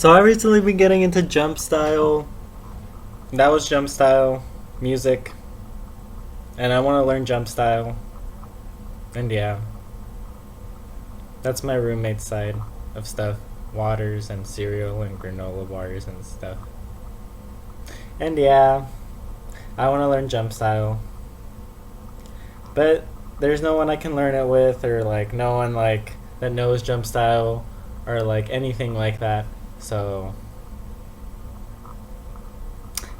So I recently been getting into jump style. That was jump style music, and I want to learn jump style. And yeah, that's my roommate's side of stuff: waters and cereal and granola bars and stuff. And yeah, I want to learn jump style, but there's no one I can learn it with, or like no one like that knows jump style, or like anything like that. So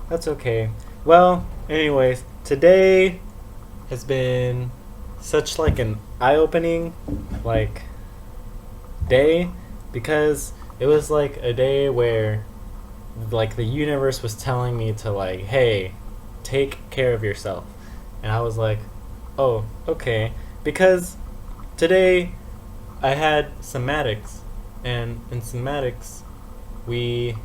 that's okay. Well, anyways, today has been such like an eye-opening like day because it was like a day where like the universe was telling me to like, hey, take care of yourself. And I was like, oh, okay. Because today I had somatics, and in somatics we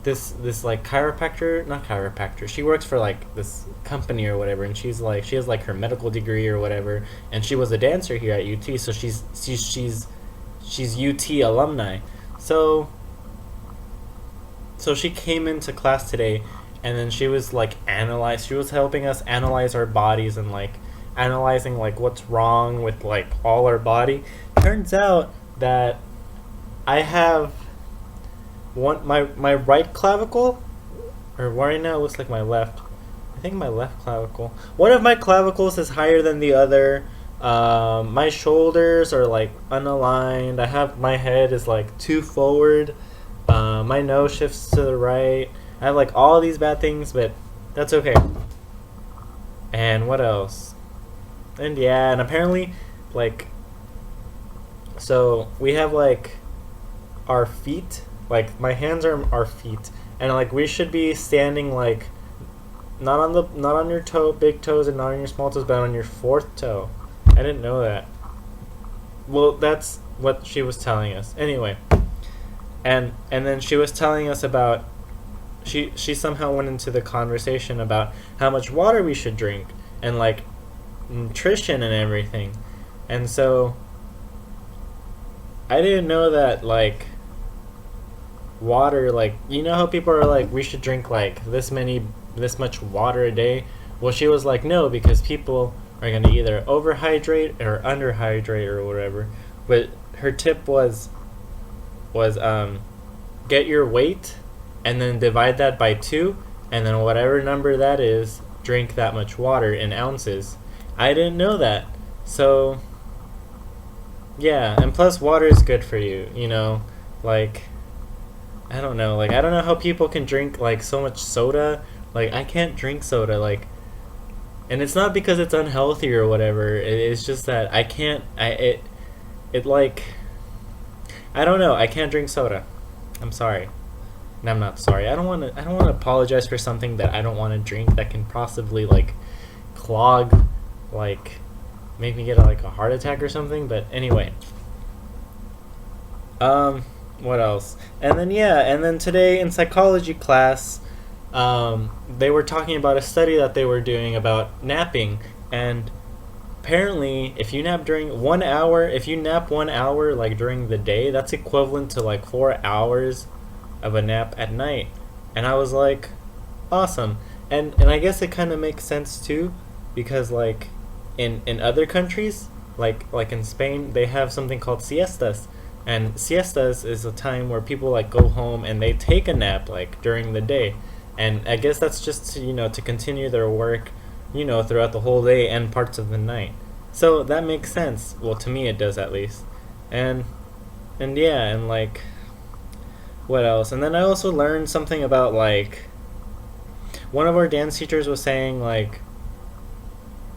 this like chiropractor, not chiropractor, she works for like this company or whatever, and she has like her medical degree or whatever, and she was a dancer here at UT, so she's UT alumni. So she came into class today, and then she was helping us analyze our bodies, and like analyzing like what's wrong with like all our body. Turns out that I have my right clavicle, or right now it looks like my left. I think my left clavicle. One of my clavicles is higher than the other. My shoulders are like unaligned. I have my head is like too forward. My nose shifts to the right. I have like all these bad things, but that's okay. And what else? And yeah, and apparently, like, so we have like our feet, like my hands are our feet, and like we should be standing like not on your big toes, and not on your small toes, but on your fourth toe. I didn't know that. Well, that's what she was telling us. Anyway, and then she was telling us about she somehow went into the conversation about how much water we should drink, and like nutrition and everything. And so I didn't know that like water, like, you know how people are like, we should drink like this much water a day. Well, she was like, no, because people are going to either overhydrate or underhydrate or whatever. But her tip was get your weight and then divide that by 2, and then whatever number that is, drink that much water in ounces. I didn't know that. So yeah, and plus water is good for you, you know? Like, I don't know. Like, I don't know how people can drink like so much soda. Like, I can't drink soda. Like, and it's not because it's unhealthy or whatever. It's just that I can't. It like, I don't know. I can't drink soda. I'm sorry. And I'm not sorry. I don't want to. I don't want to apologize for something that I don't want to drink that can possibly like clog, like make me get like a heart attack or something. But anyway. What else? And then yeah, and then today in psychology class, they were talking about a study that they were doing about napping, and apparently if you nap during 1 hour, if you nap 1 hour like during the day, that's equivalent to like 4 hours of a nap at night. And I was like, awesome. And I guess it kind of makes sense too, because like in other countries, like in Spain, they have something called siestas. And siestas is a time where people like go home and they take a nap like during the day. And I guess that's just to, to continue their work, throughout the whole day and parts of the night. So that makes sense. Well, to me it does, at least. And yeah, and like, what else? And then I also learned something about like, one of our dance teachers was saying like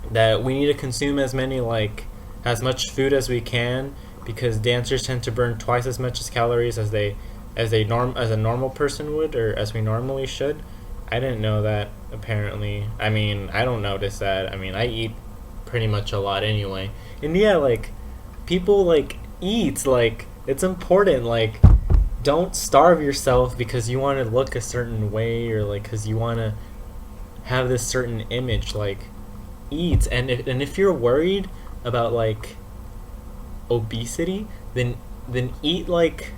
that we need to consume as much food as we can, because dancers tend to burn twice as much as calories as a normal person would, or as we normally should. I didn't know that, apparently. I mean, I don't notice that. I mean, I eat pretty much a lot anyway. And yeah, like, people like eat, like, it's important. Like, don't starve yourself because you want to look a certain way, or like because you want to have this certain image. Like, eat. And if you're worried about like obesity, then eat like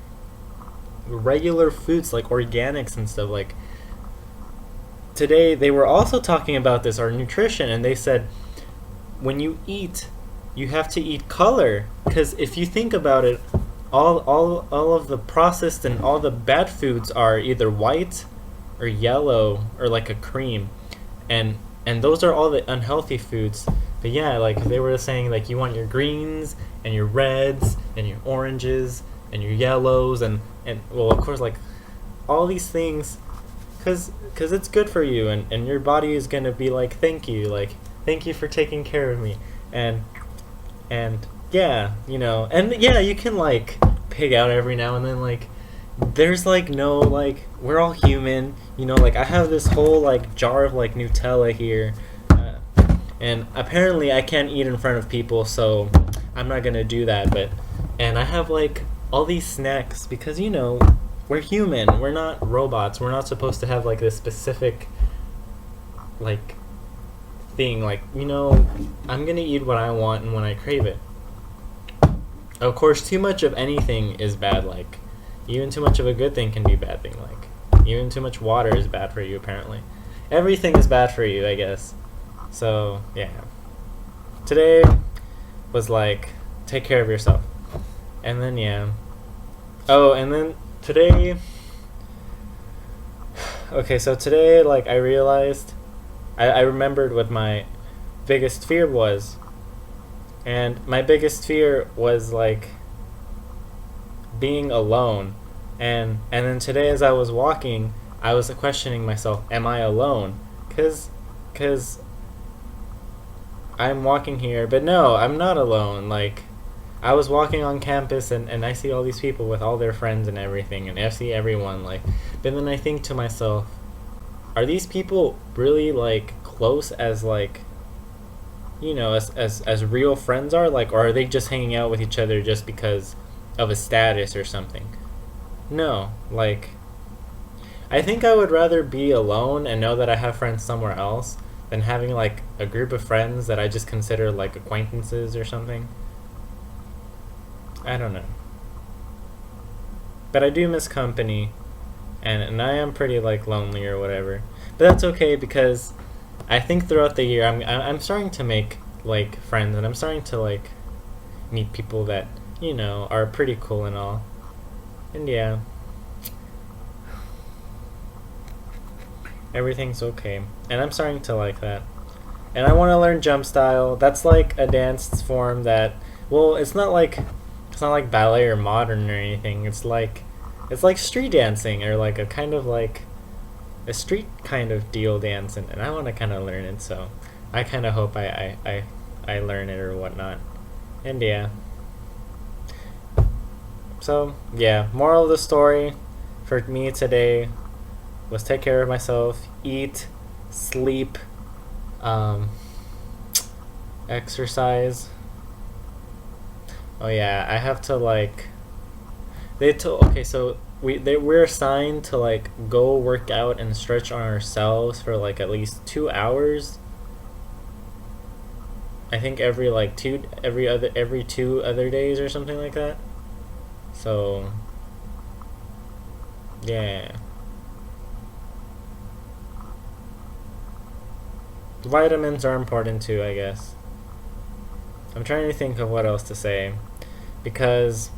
regular foods like organics and stuff. Like today they were also talking about this, our nutrition, and they said when you eat, you have to eat color, because if you think about it, all of the processed and all the bad foods are either white or yellow or like a cream, and those are all the unhealthy foods. But yeah, like they were saying, like you want your greens and your reds and your oranges and your yellows and well, of course, like all these things, because it's good for you, and your body is gonna be like, thank you for taking care of me, and yeah, and yeah, you can like pig out every now and then, like there's like no, like we're all human, like I have this whole like jar of like Nutella here, and apparently I can't eat in front of people, so I'm not gonna do that. And I have like all these snacks because we're human, we're not robots, we're not supposed to have like this specific like thing, like I'm gonna eat what I want and when I crave it. Of course, too much of anything is bad, like even too much of a good thing can be a bad thing, like even too much water is bad for you, apparently everything is bad for you, I guess. So yeah, today was like, take care of yourself. And then yeah, oh, and then today, okay, so today, like I realized, I remembered what my biggest fear was, and my biggest fear was like being alone. And then today, as I was walking, I was questioning myself, am I alone? Cause I'm walking here, but no, I'm not alone. Like I was walking on campus, and I see all these people with all their friends and everything, and I see everyone, like, but then I think to myself, are these people really like close as like as real friends are, like, or are they just hanging out with each other just because of a status or something? No, like I think I would rather be alone and know that I have friends somewhere else than having like a group of friends that I just consider like acquaintances or something. I don't know. But I do miss company, and I am pretty like lonely or whatever. But that's okay, because I think throughout the year I'm starting to make like friends, and I'm starting to like meet people that are pretty cool and all. And yeah, everything's okay, and I'm starting to like that. And I want to learn jump style. That's like a dance form that, well, it's not like ballet or modern or anything. It's like street dancing, or like a kind of like a street kind of deal dance, and I want to kind of learn it. So I kind of hope I learn it or whatnot. And yeah. So yeah, moral of the story for me today was take care of myself, eat, sleep, exercise. Oh yeah, I have to like, okay, so we're assigned to like go work out and stretch on ourselves for like at least 2 hours. I think every 2 other days or something like that. So yeah. Vitamins are important too, I guess. I'm trying to think of what else to say, because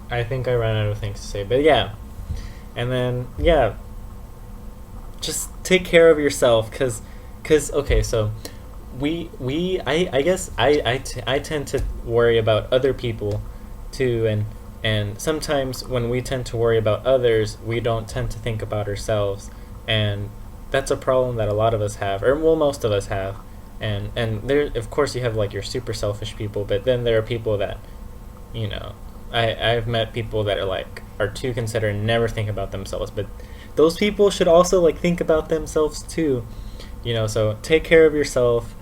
I think I ran out of things to say. But yeah, and then yeah, just take care of yourself, cause okay, so I guess I tend to worry about other people too, and sometimes when we tend to worry about others, we don't tend to think about ourselves, and that's a problem that a lot of us have, or well, most of us have. And there, of course, you have like your super selfish people, but then there are people that, I've met people that are too considerate and never think about themselves, but those people should also like think about themselves too, so take care of yourself,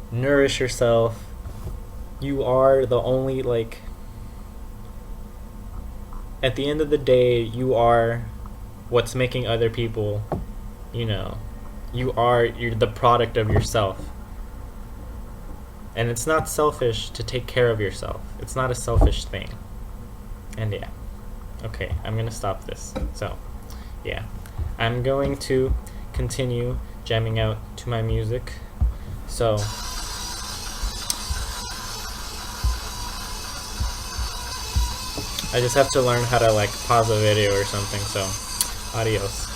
nourish yourself. You are the only, like, at the end of the day, you are what's making other people, you're the product of yourself. And it's not selfish to take care of yourself. It's not a selfish thing. And yeah. Okay, I'm gonna stop this. So, yeah. I'm going to continue jamming out to my music. So, I just have to learn how to like pause a video or something, so adios.